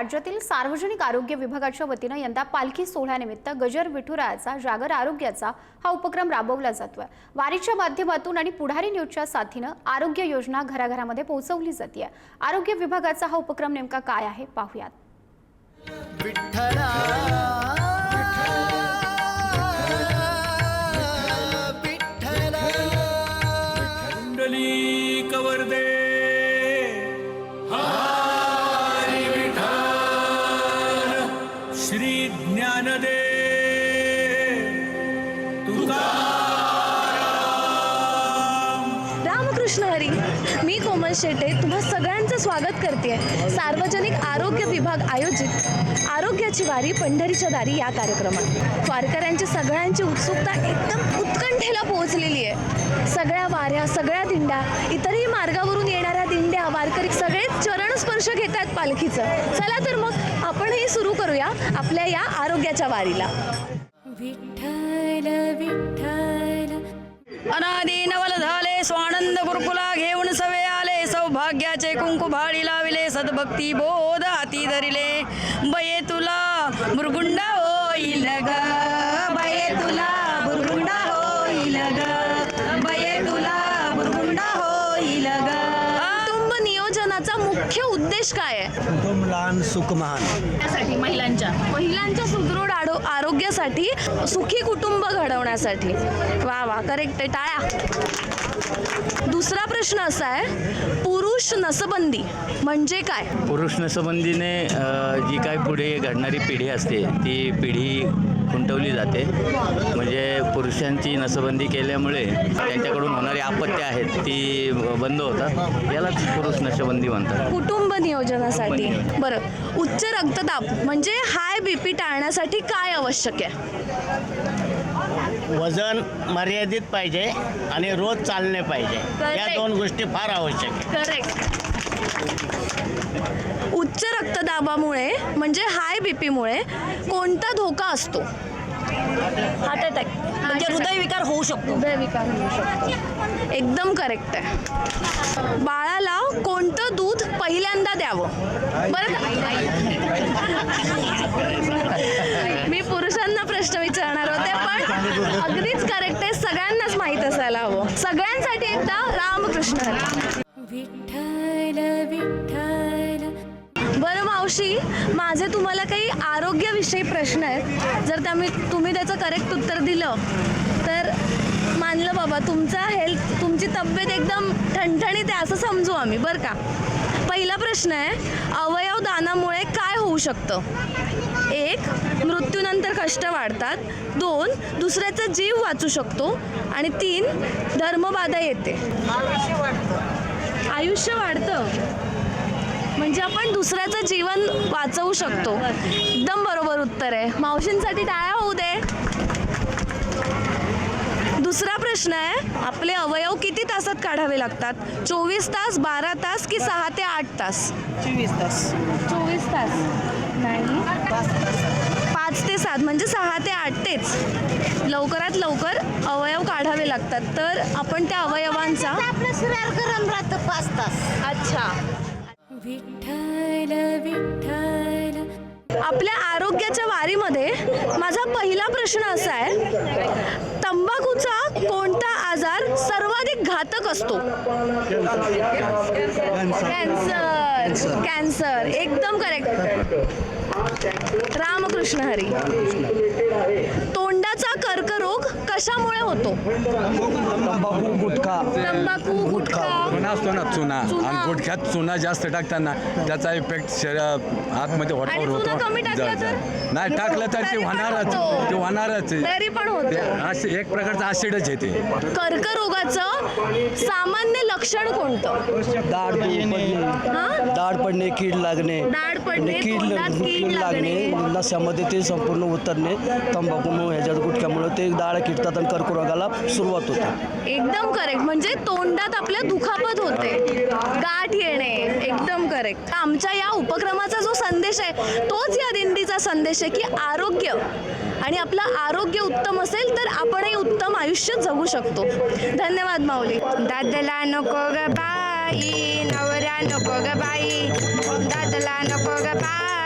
राज्यातील सार्वजनिक आरोग्य विभागाच्या वतीनं यंदा पालखी सोहळ्यानिमित्त गजर विठुरायाचा जागर आरोग्याचा हा उपक्रम राबवला जातोय। वारीच्या माध्यमातून आणि पुढारी न्यूजच्या साथीनं आरोग्य योजना घराघरामध्ये पोहोचवली जाते। आरोग्य विभागाचा हा उपक्रम नेमका काय आहे पाहूयात। कवरदे श्री ज्ञानदे रामकृष्ण हरी। मी कोमल शेटे तुम्हा सगळ्यांचं स्वागत करते सार्वजनिक आरोग्य विभाग आयोजित आरोग्याची वारी पंढरीच्या दारी या कार्यक्रमात। वारकऱ्यांची सगळ्यांची उत्सुकता एकदम उत्कंठेला पोहोचलेली आहे। सगळ्या वाऱ्या, सगळ्या दिंड्या, इतरही मार्गावरून येणाऱ्या दिंड्या, वारकरी सगळे चरणस्पर्श घेतात पालखीचं। चला तर मग आपणही सुरू करूया आपल्या या आरोग्याच्या वारीला। विठ्ठल विठ्ठल अनादी नवल झाले स्वानंद गुरुकुला घेऊन सवे आले सौभाग्याचे कुंकू भाडी लाविले सद्भक्ती बोध हाती धरिले बये तुला मुरगुंडा होईल ग बये तुला मुरगुंडा होईल ग बये तुला मुरगुंडा होईल ग। कुटुंब नियोजनाचा मुख्य उद्देश काय आहे? कुटुंब लहान सुख महान यासाठी महिलांच्या सुदृढ आरोग्यासाठी, सुखी कुटुंब घडवण्यासाठी। वा वा, करेक्ट आहे, टाळ्या। दुसरा प्रश्न असा आहे, पुरुष नसबंदी म्हणजे काय? पुरुष नसबंदीने जी काय पुढे घडणारी पिढी असते ती पिढी खुंटवली जाते। म्हणजे पुरुषांची नसबंदी केल्यामुळे त्यांच्याकडून होणारी आपत्ती आहेत ती बंद होतात, यालाच पुरुष नसबंदी म्हणतात। कुटुंब नियोजनासाठी। बरं, उच्च रक्तदाब म्हणजे हाय बीपी टाळण्यासाठी काय आवश्यक आहे? वजन मर्यादित पाहिजे आणि रोज चालणे पाहिजे, या Correct. दोन गोष्टी फार आवश्यक आहे। करेक्ट। उच्च रक्तदाबामुळे म्हणजे हाय बीपीमुळे कोणता धोका असतो? हार्ट अटॅक म्हणजे हृदयविकार होऊ शकतो। हृदयविकार होऊ शकतो। एकदम करेक्ट आहे। बाळाला कोणतं दूध पहिल्यांदा द्यावं? बरं का? मी पुरुषांना प्रश्न विचारणार होते, पण अगदीच करेक्ट आहे, सगळ्यांनाच माहीत असायला हवं। सगळ्यांसाठी एकदा रामकृष्ण हरी। विठ्ठल विठ्ठल। बरं मावशी, माझे तुम्हाला काही आरोग्याविषयी प्रश्न आहेत। जर तुम्ही त्याचं करेक्ट उत्तर दिलं तर मानलं बाबा, तुमची तब्येत एकदम ठणठणीत आहे असं समजू आम्ही, बरं का? पहिला प्रश्न आहे, अवयव दानामुळे काय होऊ शकतं? 1, मृत्यूनंतर कष्ट वाढतात। 2, दुसऱ्याचा जीव वाचू शकतो। आणि 3, धर्मबाधा येते। आयुष्य वाढतं म्हणजे आपण दुसऱ्याचं जीवन वाचवू शकतो। एकदम बरोबर उत्तर आहे। मावशींसाठी टाळ्या होऊ दे। दुसरा प्रश्न आहे, आपले अवयव किती तासात काढावे लागतात? 24 तास, 12 तास की 6 ते 8 तास? 24 तास। 24 तास नाही, 5 ते 7 म्हणजे 6 ते 8 तेच। लवकरात लवकर अवयव काढावे लागतात, तर आपण त्या अवयवांचा आपलं शरीर गरम राहतं 5 तास। अच्छा। विठ्ठल विठ्ठल। आपल्या आरोग्याच्या वारीमध्ये माझा पहिला प्रश्न असा आहे, तंबाखूचा कोणता आजार सर्वाधिक घातक असतो? कॅन्सर। एकदम करेक्ट। रामकृष्ण हरी। तोंडाचा कर्करोग कशामुळे होतो? तंबाखू गुटखा चुना असतो ना, चुना चुना. आणि गुटख्यात चुना जास्त टाकताना त्याचा इफेक्ट शरीर आतमध्ये आणि होटावर चुना होतो। कमी टाकला तर? नाही टाकलं तर ते तरी पण होणारच, होतो. ते होणारच आहे। तरी पण होतो। ते असे एक प्रकारचं ॲसिडच आहे ते। कर्करोगाचं सामान्य लक्षण कोणतं? दाढ पडणे, कीड लागणे, दाढ पडणे, तोंडात कीड लागणे, नसामध्ये ते संपूर्ण उतरणे, तंबाखूमुळे ह्याच्यात गुटख्यामुळे ते दाढ किडतात आणि कर्करोगाला सुरुवात होते। एकदम करेक्ट। म्हणजे तोंडात आपल्या दुखापत होते, गाठ येणे। एकदम करेक्ट। आमच्या या उपक्रमाचा जो संदेश आहे तोच या दिंडीचा संदेश आहे की आरोग्य आणि आपलं आरोग्य उत्तम असेल तर आपणही उत्तम आयुष्य जगू शकतो। धन्यवाद माऊली। दादला नको ग बाई, नवरा नको ग बाई, दादला नको ग बाई।